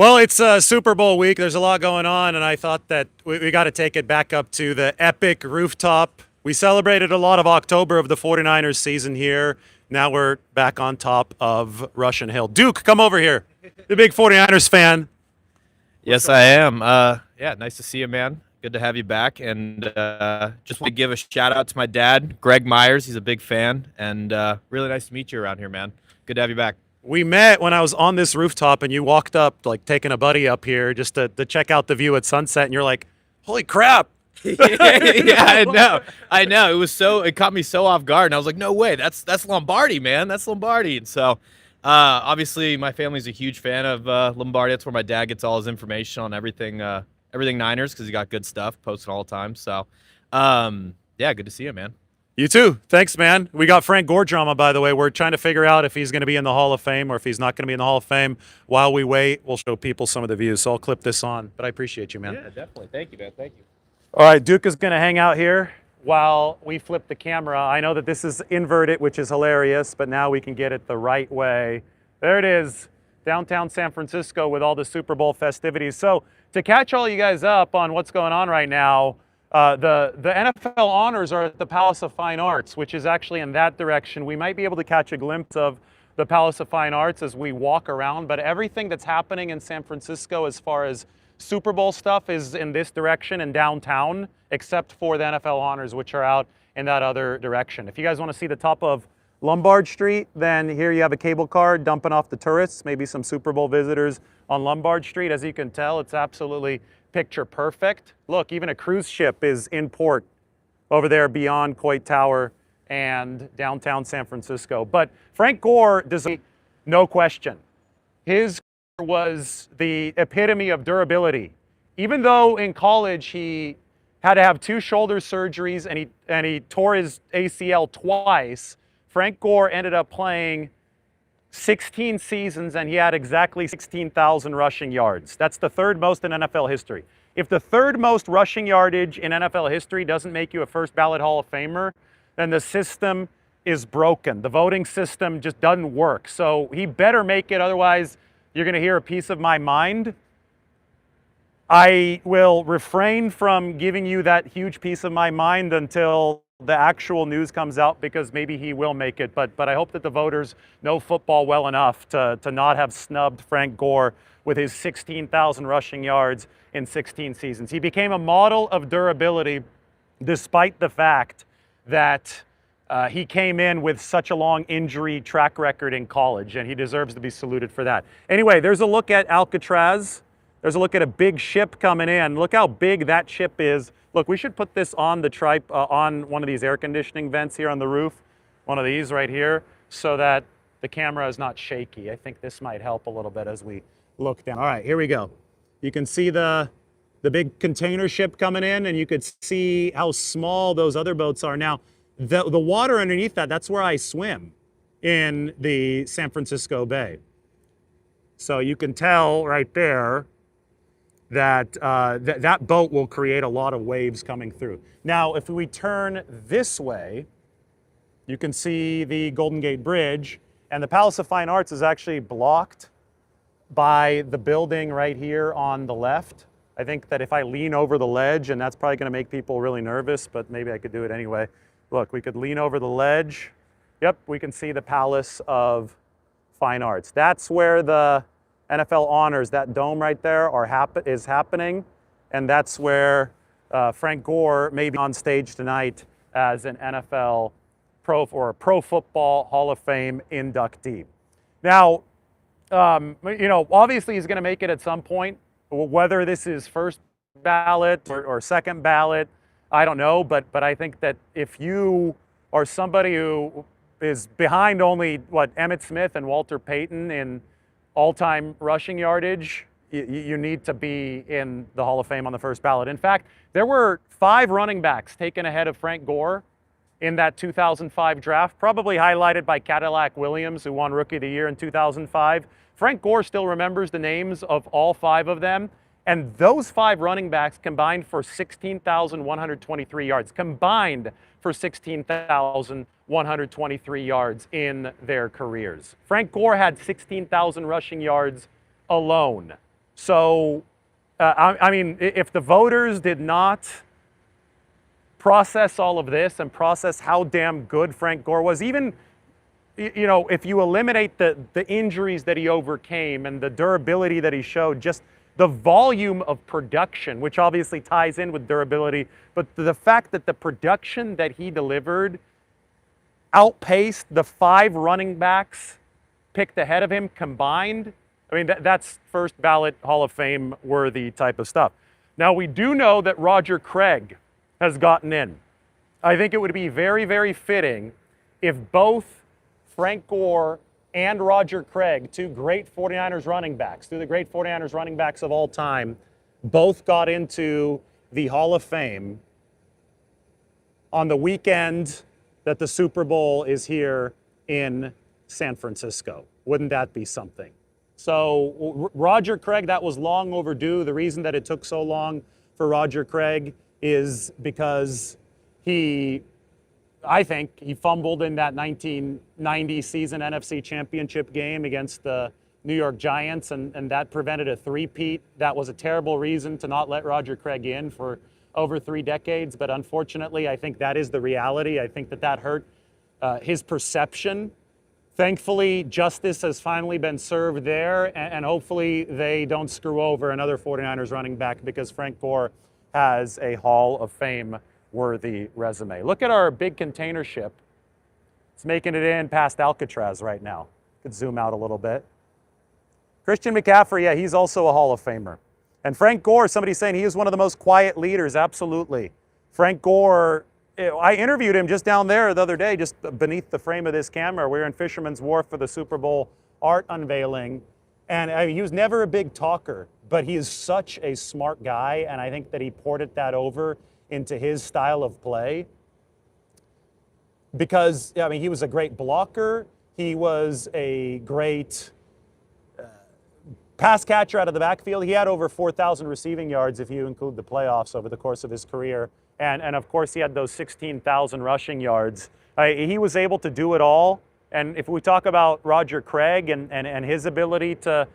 Well, it's Super Bowl week. There's a lot going on, and I thought that we got to take it back up to the epic Rooftop. We celebrated a lot of October of the 49ers season here. Now we're back on top of Russian Hill. Duke, come over here. The big 49ers fan. Yes, I am. Yeah, nice to see you, man. Good to have you back. And just want to give a shout out to my dad, Greg Myers. He's a big fan, and really nice to meet you around here, man. Good to have you back. We met when I was on this rooftop, and you walked up, like taking a buddy up here just to check out the view at sunset, and you're like, holy crap. Yeah, I know. It caught me so off guard, and I was like, no way, that's Lombardi, man. That's Lombardi. And so obviously my family's a huge fan of Lombardi. That's where my dad gets all his information on everything Niners, because he got good stuff posted all the time. So yeah, good to see you, man. You too. Thanks, man. We got Frank Gore drama, by the way. We're trying to figure out if he's going to be in the Hall of Fame or if he's not going to be in the Hall of Fame. While we wait, we'll show people some of the views. So I'll clip this on. But I appreciate you, man. Yeah, definitely. Thank you, man. Thank you. All right, Duke is going to hang out here while we flip the camera. I know that this is inverted, which is hilarious, but now we can get it the right way. There it is, downtown San Francisco with all the Super Bowl festivities. So to catch all you guys up on what's going on right now, the NFL honors are at the Palace of Fine Arts, which is actually in that direction. We might be able to catch a glimpse of the Palace of Fine Arts as we walk around, but everything that's happening in San Francisco as far as Super Bowl stuff is in this direction in downtown, except for the NFL honors, which are out in that other direction. If you guys want to see the top of Lombard Street, then here you have a cable car dumping off the tourists, maybe some Super Bowl visitors on Lombard Street. As you can tell, it's absolutely picture perfect. Look, even a cruise ship is in port over there beyond Coit Tower and downtown San Francisco. But Frank Gore deserves no question. His was the epitome of durability. Even though in college he had to have 2 shoulder surgeries and he tore his ACL twice, Frank Gore ended up playing 16 seasons, and he had exactly 16,000 rushing yards. That's the 3rd most in NFL history. If the 3rd most rushing yardage in NFL history doesn't make you a first ballot Hall of Famer, then the system is broken. The voting system just doesn't work. So he better make it, otherwise you're going to hear a piece of my mind. I will refrain from giving you that huge piece of my mind until the actual news comes out, because maybe he will make it. But I hope that the voters know football well enough to not have snubbed Frank Gore with his 16,000 rushing yards in 16 seasons. He became a model of durability despite the fact that he came in with such a long injury track record in college, and he deserves to be saluted for that. Anyway, there's a look at Alcatraz. There's a look at a big ship coming in. Look how big that ship is. Look, we should put this on the on one of these air conditioning vents here on the roof, one of these right here, so that the camera is not shaky. I think this might help a little bit as we look down. All right, here we go. You can see the big container ship coming in, and you could see how small those other boats are. Now, the water underneath that's where I swim in the San Francisco Bay. So you can tell right there that that boat will create a lot of waves coming through. Now, if we turn this way, you can see the Golden Gate Bridge, and the Palace of Fine Arts is actually blocked by the building right here on the left. I think that if I lean over the ledge, and that's probably going to make people really nervous, but maybe I could do it anyway. Look, we could lean over the ledge. Yep, we can see the Palace of Fine Arts. That's where the NFL honors, that dome right there, is happening, and that's where Frank Gore may be on stage tonight as an NFL Pro Football Hall of Fame inductee. Now, you know, obviously he's going to make it at some point. Whether this is first ballot or second ballot, I don't know, but I think that if you are somebody who is behind only, Emmitt Smith and Walter Payton in all-time rushing yardage, you need to be in the Hall of Fame on the first ballot. In fact, there were 5 running backs taken ahead of Frank Gore in that 2005 draft, probably highlighted by Cadillac Williams, who won Rookie of the Year in 2005. Frank Gore still remembers the names of all 5 of them, and those 5 running backs combined for 16,123 yards. Combined for 16,123 yards in their careers. Frank Gore had 16,000 rushing yards alone. So, I mean, if the voters did not process all of this and process how damn good Frank Gore was, even, you know, if you eliminate the injuries that he overcame and the durability that he showed, just the volume of production, which obviously ties in with durability, but the fact that the production that he delivered outpaced the 5 running backs picked ahead of him combined, I mean, that's first ballot Hall of Fame worthy type of stuff. Now, we do know that Roger Craig has gotten in. I think it would be very, very fitting if both Frank Gore and Roger Craig, 2 great 49ers running backs, 2 of the great 49ers running backs of all time, both got into the Hall of Fame on the weekend that the Super Bowl is here in San Francisco. Wouldn't that be something? So Roger Craig, that was long overdue. The reason that it took so long for Roger Craig is because I think he fumbled in that 1990 season NFC Championship game against the New York Giants, and that prevented a three-peat. That was a terrible reason to not let Roger Craig in for over 3 decades, but unfortunately, I think that is the reality. I think that hurt his perception. Thankfully, justice has finally been served there, and hopefully they don't screw over another 49ers running back, because Frank Gore has a Hall of Fame worthy resume. Look at our big container ship. It's making it in past Alcatraz right now. Could zoom out a little bit. Christian McCaffrey, yeah, he's also a Hall of Famer. And Frank Gore, somebody's saying he is one of the most quiet leaders. Absolutely. Frank Gore, I interviewed him just down there the other day, just beneath the frame of this camera. We were in Fisherman's Wharf for the Super Bowl art unveiling. And I mean, he was never a big talker, but he is such a smart guy. And I think that he ported that over into his style of play. Because, I mean, he was a great blocker. He was a great pass catcher out of the backfield. He had over 4,000 receiving yards if you include the playoffs over the course of his career. And of course, he had those 16,000 rushing yards. He was able to do it all. And if we talk about Roger Craig and his ability to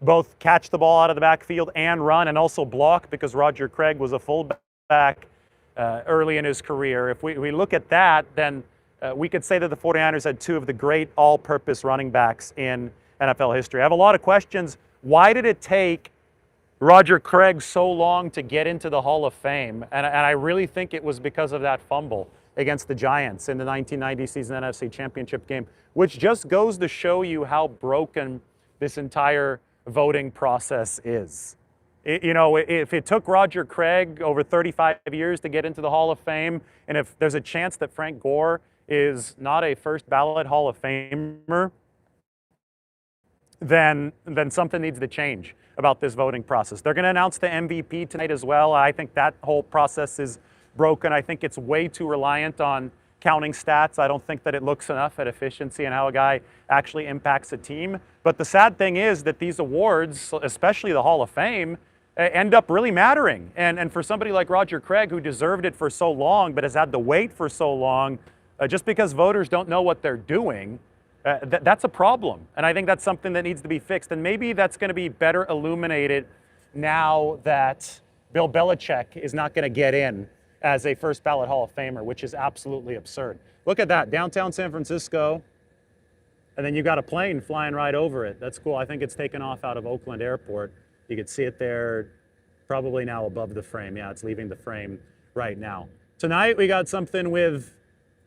both catch the ball out of the backfield and run and also block, because Roger Craig was a fullback early in his career. If we look at that, then we could say that the 49ers had 2 of the great all-purpose running backs in NFL history. I have a lot of questions. Why did it take Roger Craig so long to get into the Hall of Fame? And I really think it was because of that fumble against the Giants in the 1990 season NFC Championship game, which just goes to show you how broken this entire voting process is. You know, if it took Roger Craig over 35 years to get into the Hall of Fame, and if there's a chance that Frank Gore is not a first ballot Hall of Famer, then something needs to change about this voting process. They're going to announce the MVP tonight as well. I think that whole process is broken. I think it's way too reliant on counting stats. I don't think that it looks enough at efficiency and how a guy actually impacts a team. But the sad thing is that these awards, especially the Hall of Fame, end up really mattering. And for somebody like Roger Craig, who deserved it for so long but has had to wait for so long, just because voters don't know what they're doing, that's a problem. And I think that's something that needs to be fixed. And maybe that's going to be better illuminated now that Bill Belichick is not going to get in as a first ballot Hall of Famer, which is absolutely absurd. Look at that, downtown San Francisco, and then you got a plane flying right over it. That's cool. I think it's taken off out of Oakland Airport. You can see it there, probably now above the frame. Yeah, it's leaving the frame right now. Tonight we got something with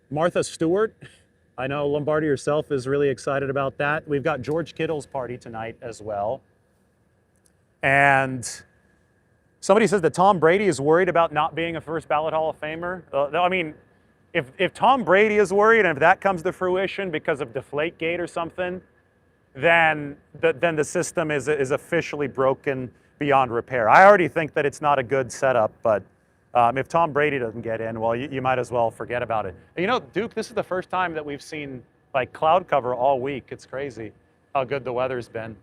Martha Stewart. I know Lombardi herself is really excited about that. We've got George Kittle's party tonight as well. And somebody says that Tom Brady is worried about not being a first ballot Hall of Famer. I mean, if Tom Brady is worried, and if that comes to fruition because of Deflategate or something, then the system is officially broken beyond repair. I already think that it's not a good setup, but if Tom Brady doesn't get in, well, you might as well forget about it. And you know, Duke, this is the first time that we've seen like cloud cover all week. It's crazy how good the weather's been.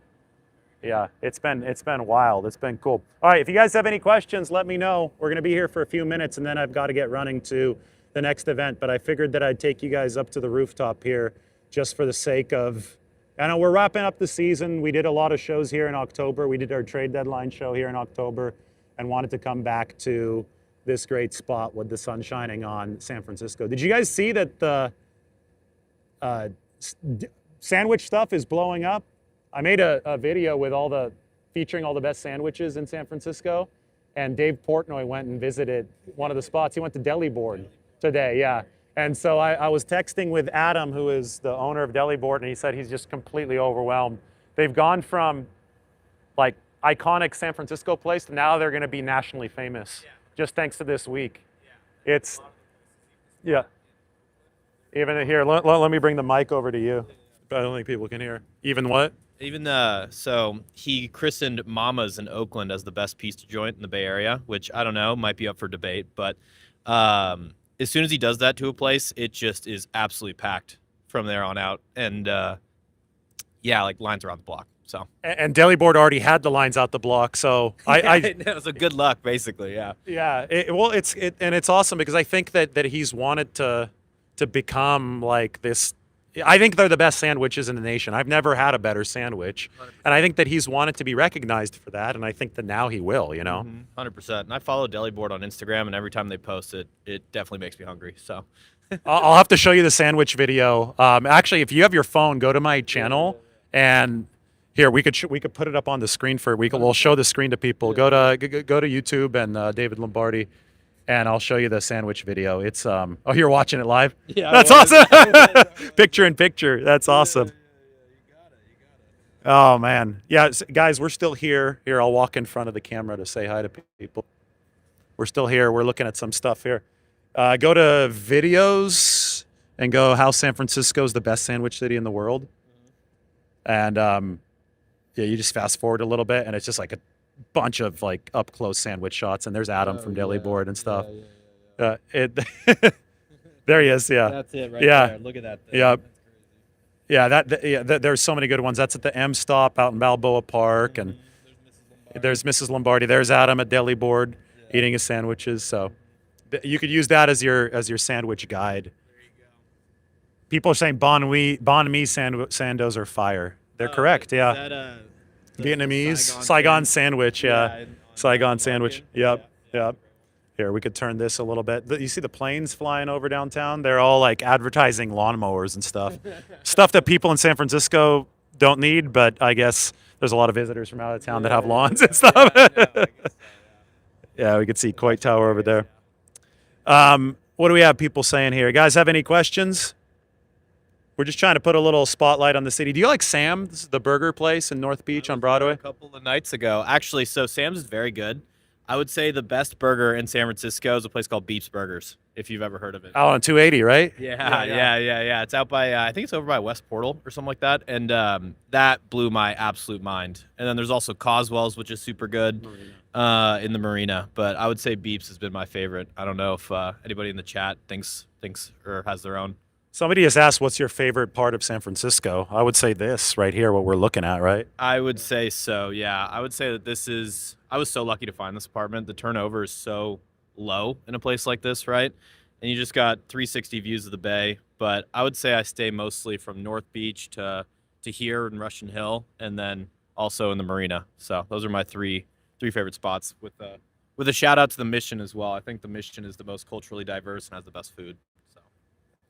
Yeah, it's been wild. It's been cool. All right, if you guys have any questions, let me know. We're going to be here for a few minutes, and then I've got to get running to the next event. But I figured that I'd take you guys up to the rooftop here just for the sake of I know we're wrapping up the season. We did a lot of shows here in October. We did our trade deadline show here in October and wanted to come back to this great spot with the sun shining on San Francisco. Did you guys see that the sandwich stuff is blowing up? I made a video with featuring all the best sandwiches in San Francisco, and Dave Portnoy went and visited one of the spots. He went to Deli Board today, yeah. And so I was texting with Adam, who is the owner of Deli Board, and he said he's just completely overwhelmed. They've gone from like iconic San Francisco place to now they're going to be nationally famous, just thanks to this week. It's, yeah. Even here, let me bring the mic over to you. I don't think people can hear. Even what? Even so he christened Mama's in Oakland as the best pizza joint in the Bay Area, which I don't know, might be up for debate, but as soon as he does that to a place, it just is absolutely packed from there on out. And yeah, like lines around the block. So and Deli Board already had the lines out the block, so it was a good luck, basically. Yeah. Yeah. It's awesome because I think that he's wanted to become like this. I think they're the best sandwiches in the nation. I've never had a better sandwich, 100%. And I think that he's wanted to be recognized for that, and I think that now he will. 100%. And I follow Deli Board on Instagram, and every time they post it, it definitely makes me hungry. So I'll have to show you the sandwich video. Actually, if you have your phone, go to my channel, and here we could put it up on the screen we'll show the screen to people. Go to YouTube and David Lombardi. And I'll show you the sandwich video. It's oh, you're watching it live? Yeah, that's awesome. Picture in picture. That's awesome. You got it. Oh man, yeah, guys, we're still here. Here, I'll walk in front of the camera to say hi to people. We're still here. We're looking at some stuff here. Go to videos and go how San Francisco is the best sandwich city in the world. And yeah, you just fast forward a little bit, and it's just like a bunch of like up close sandwich shots, and there's Adam from Deli Board and stuff. There he is. Yeah, that's it right there. Look at that thing. Yeah, there's so many good ones. That's at the M stop out in Balboa Park, and there's Mrs. Lombardi. There's Adam at Deli Board eating his sandwiches. So you could use that as your sandwich guide. There you go. People are saying banh mi sandos are fire. They're correct. Yeah. Is that, Vietnamese Saigon sandwich, Saigon sandwich. Yep. Here, we could turn this a little bit. You see the planes flying over downtown? They're all like advertising lawnmowers and stuff. Stuff that people in San Francisco don't need, but I guess there's a lot of visitors from out of town that have lawns and stuff. Yeah, we could see Coit Tower over there. What do we have people saying here? You guys have any questions? We're just trying to put a little spotlight on the city. Do you like Sam's, the burger place in North Beach on Broadway? A couple of nights ago. Actually, so Sam's is very good. I would say the best burger in San Francisco is a place called Beep's Burgers, if you've ever heard of it. Out on 280, right? Yeah. It's out by, I think it's over by West Portal or something like that. And that blew my absolute mind. And then there's also Coswell's, which is super good in the marina. But I would say Beep's has been my favorite. I don't know if anybody in the chat thinks or has their own. Somebody has asked, what's your favorite part of San Francisco? I would say this right here, what we're looking at, right? I would say so, yeah. I would say that I was so lucky to find this apartment. The turnover is so low in a place like this, right? And you just got 360 views of the bay. But I would say I stay mostly from North Beach to here in Russian Hill, and then also in the marina. So those are my three favorite spots with a shout out to the Mission as well. I think the Mission is the most culturally diverse and has the best food.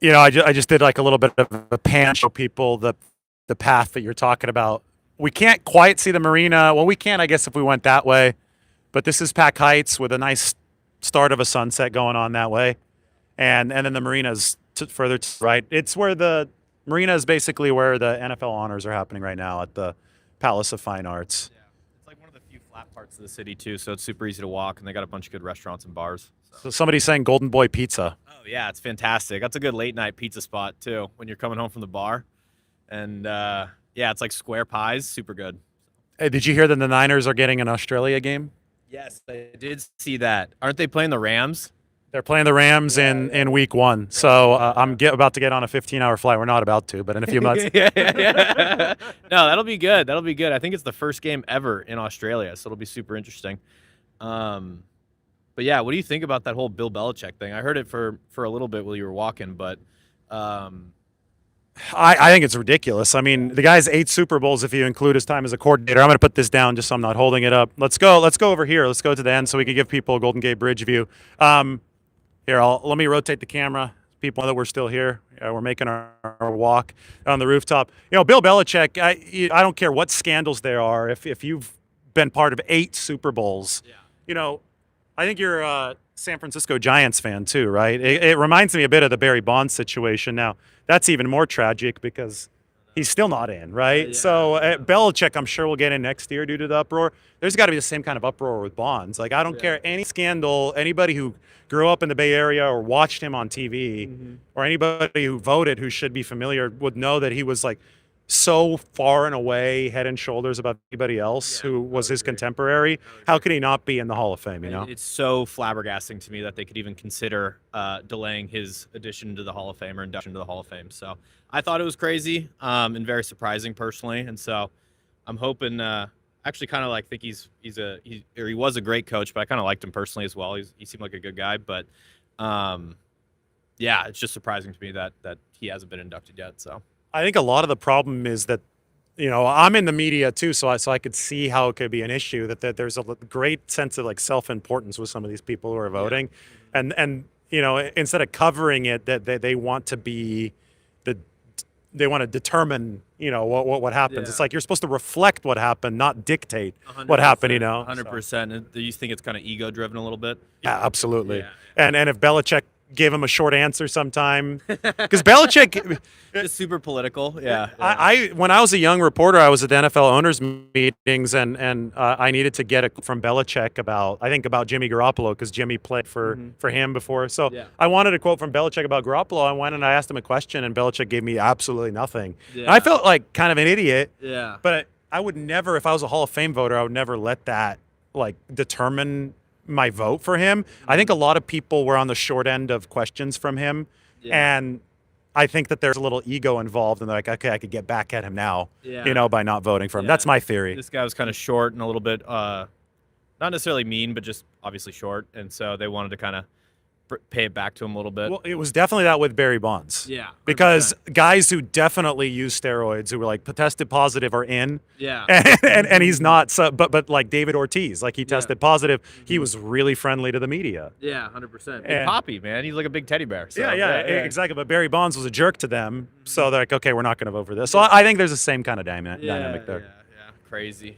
I just did like a little bit of a pan, show people the path that you're talking about. We can't quite see the marina. Well, we can, I guess, if we went that way. But this is Pack Heights with a nice start of a sunset going on that way. And then the marina's further to the right. It's where the marina is basically where the NFL honors are happening right now at the Palace of Fine Arts. Yeah, it's like one of the few flat parts of the city, too. So it's super easy to walk, and they got a bunch of good restaurants and bars. So somebody's saying Golden Boy Pizza. Oh, yeah, it's fantastic. That's a good late-night pizza spot, too, when you're coming home from the bar. And, yeah, it's like square pies. Super good. Hey, did you hear that the Niners are getting an Australia game? Yes, I did see that. Aren't they playing the Rams? They're playing the Rams in week 1. So I'm about to get on a 15-hour flight. We're not about to, but in a few months. Yeah. No, that'll be good. I think it's the first game ever in Australia, so it'll be super interesting. But yeah, what do you think about that whole Bill Belichick thing? I heard it for a little bit while you were walking, but I think it's ridiculous. I mean, the guy's 8 Super Bowls if you include his time as a coordinator. I'm going to put this down just so I'm not holding it up. Let's go. Let's go over here. Let's go to the end so we can give people a Golden Gate Bridge view. Here, let me rotate the camera. People know that we're still here. We're making our walk on the rooftop. You know, Bill Belichick. I don't care what scandals there are. If you've been part of 8 Super Bowls, you know, I think you're a San Francisco Giants fan too, right? It reminds me a bit of the Barry Bonds situation. Now, that's even more tragic because he's still not in, right? Yeah. So Belichick, I'm sure will get in next year due to the uproar. There's got to be the same kind of uproar with Bonds. Like, I don't care any scandal, anybody who grew up in the Bay Area or watched him on TV, or anybody who voted who should be familiar would know that he was like so far and away, head and shoulders above anybody else who was his contemporary. How could he not be in the Hall of Fame? You know, It's so flabbergasting to me that they could even consider delaying his addition to the Hall of Fame or induction to the Hall of Fame. So I thought it was crazy and very surprising personally. And so I'm hoping, actually, kind of like think he was a great coach, but I kind of liked him personally as well. He seemed like a good guy, but yeah, it's just surprising to me that he hasn't been inducted yet. So. I think a lot of the problem is that, you know, I'm in the media too, so I could see how it could be an issue that there's a great sense of like self-importance with some of these people who are voting, and you know, instead of covering it, that they want to be they want to determine, you know, what happens. It's like you're supposed to reflect what happened, not dictate what happened. You know, 100%. Do you think it's kind of ego driven a little bit? Yeah, absolutely. Yeah. And if Belichick gave him a short answer sometime, because Belichick just super political. Yeah. I when I was a young reporter, I was at the NFL owners meetings, and I needed to get it from Belichick about Jimmy Garoppolo, because Jimmy played for him before. So I wanted a quote from Belichick about Garoppolo. I went and I asked him a question, and Belichick gave me absolutely nothing. And I felt like kind of an idiot. Yeah. But I would never, if I was a Hall of Fame voter, I would never let that like determine my vote for him. I think a lot of people were on the short end of questions from him, and I think that there's a little ego involved, and they're like, okay, I could get back at him now, you know, by not voting for him. That's my theory. This guy was kind of short and a little bit, not necessarily mean, but just obviously short, and so they wanted to kind of pay it back to him a little bit. Well, it was definitely that with Barry Bonds. Yeah. 100%. Because guys who definitely use steroids, who were like tested positive, are in. Yeah. And he's not. So, but like David Ortiz, like he tested positive. He was really friendly to the media. Yeah, 100%. Big Poppy, man. He's like a big teddy bear. So, yeah, exactly. But Barry Bonds was a jerk to them, so they're like, okay, we're not going to vote for this. So I think there's the same kind of dynamic there. Yeah. Crazy.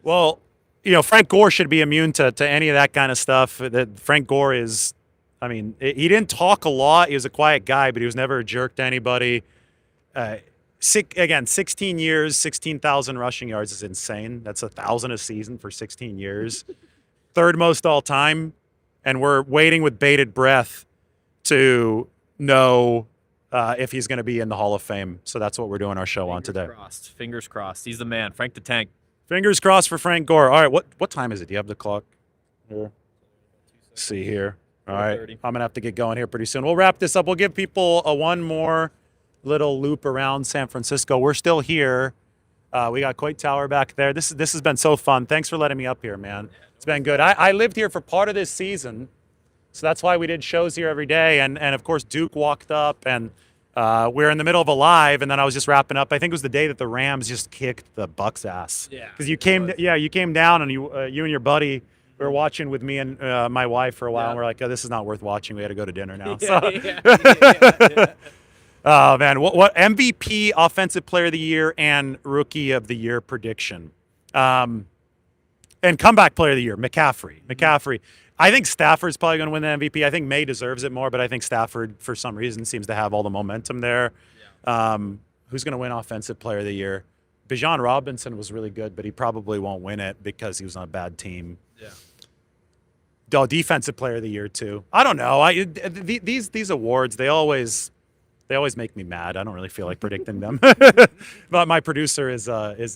Well, you know, Frank Gore should be immune to any of that kind of stuff. That Frank Gore is. I mean, he didn't talk a lot. He was a quiet guy, but he was never a jerk to anybody. Again, 16 years, 16,000 rushing yards is insane. That's 1,000 a season for 16 years. Third most all time. And we're waiting with bated breath to know if he's going to be in the Hall of Fame. So that's what we're doing our show on today. Fingers crossed. He's the man. Frank the Tank. Fingers crossed for Frank Gore. All right, what time is it? Do you have the clock? Here. See here. All right, I'm going to have to get going here pretty soon. We'll wrap this up. We'll give people one more little loop around San Francisco. We're still here. We got Coit Tower back there. This has been so fun. Thanks for letting me up here, man. It's been good. I lived here for part of this season, so that's why we did shows here every day. And of course, Duke walked up, and we're in the middle of a live, and then I was just wrapping up. I think it was the day that the Rams just kicked the Bucks' ass. Yeah. Because you came down, and you and your buddy. We were watching with me and my wife for a while, and we're like, oh, this is not worth watching. We got to go to dinner now. Oh, man. What MVP, Offensive Player of the Year, and Rookie of the Year prediction? And Comeback Player of the Year, McCaffrey. I think Stafford's probably going to win the MVP. I think May deserves it more, but I think Stafford, for some reason, seems to have all the momentum there. Who's going to win Offensive Player of the Year? Bijan Robinson was really good, but he probably won't win it because he was on a bad team. Yeah. Defensive Player of the Year too. I don't know. These awards, they always make me mad. I don't really feel like predicting them. But my producer is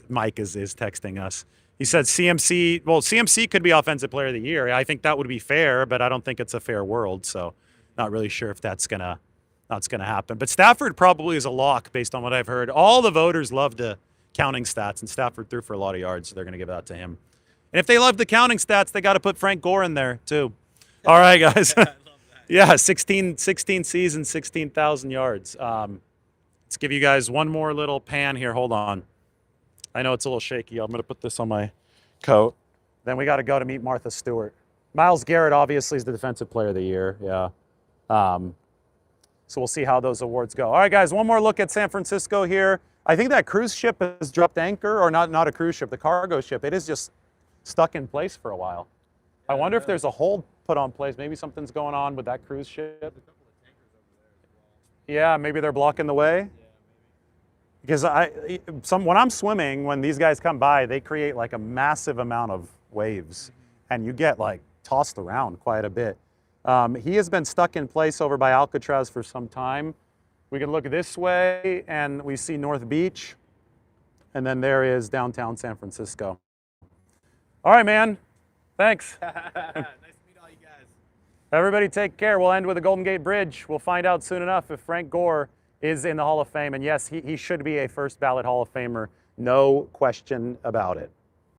Mike is texting us. He said CMC. Well, CMC could be Offensive Player of the Year. I think that would be fair, but I don't think it's a fair world. So, not really sure if that's gonna happen. But Stafford probably is a lock based on what I've heard. All the voters love the counting stats, and Stafford threw for a lot of yards, so they're gonna give that to him. And if they love the counting stats, they got to put Frank Gore in there too. All right, guys. Yeah, 16 seasons, 16,000 yards. Let's give you guys one more little pan here. Hold on. I know it's a little shaky. I'm going to put this on my coat. Then we got to go to meet Martha Stewart. Myles Garrett obviously is the Defensive Player of the Year. Yeah. So we'll see how those awards go. All right, guys, one more look at San Francisco here. I think that cruise ship has dropped anchor, or not a cruise ship, the cargo ship. It is just stuck in place for a while. I wonder if there's a hold put on place. Maybe something's going on with that cruise ship. Yeah, maybe they're blocking the way. Because when I'm swimming, when these guys come by, they create like a massive amount of waves, and you get like tossed around quite a bit. He has been stuck in place over by Alcatraz for some time. We can look this way, and we see North Beach, and then there is downtown San Francisco. All right, man. Thanks. Nice to meet all you guys. Everybody take care. We'll end with the Golden Gate Bridge. We'll find out soon enough if Frank Gore is in the Hall of Fame. And yes, he should be a first ballot Hall of Famer. No question about it.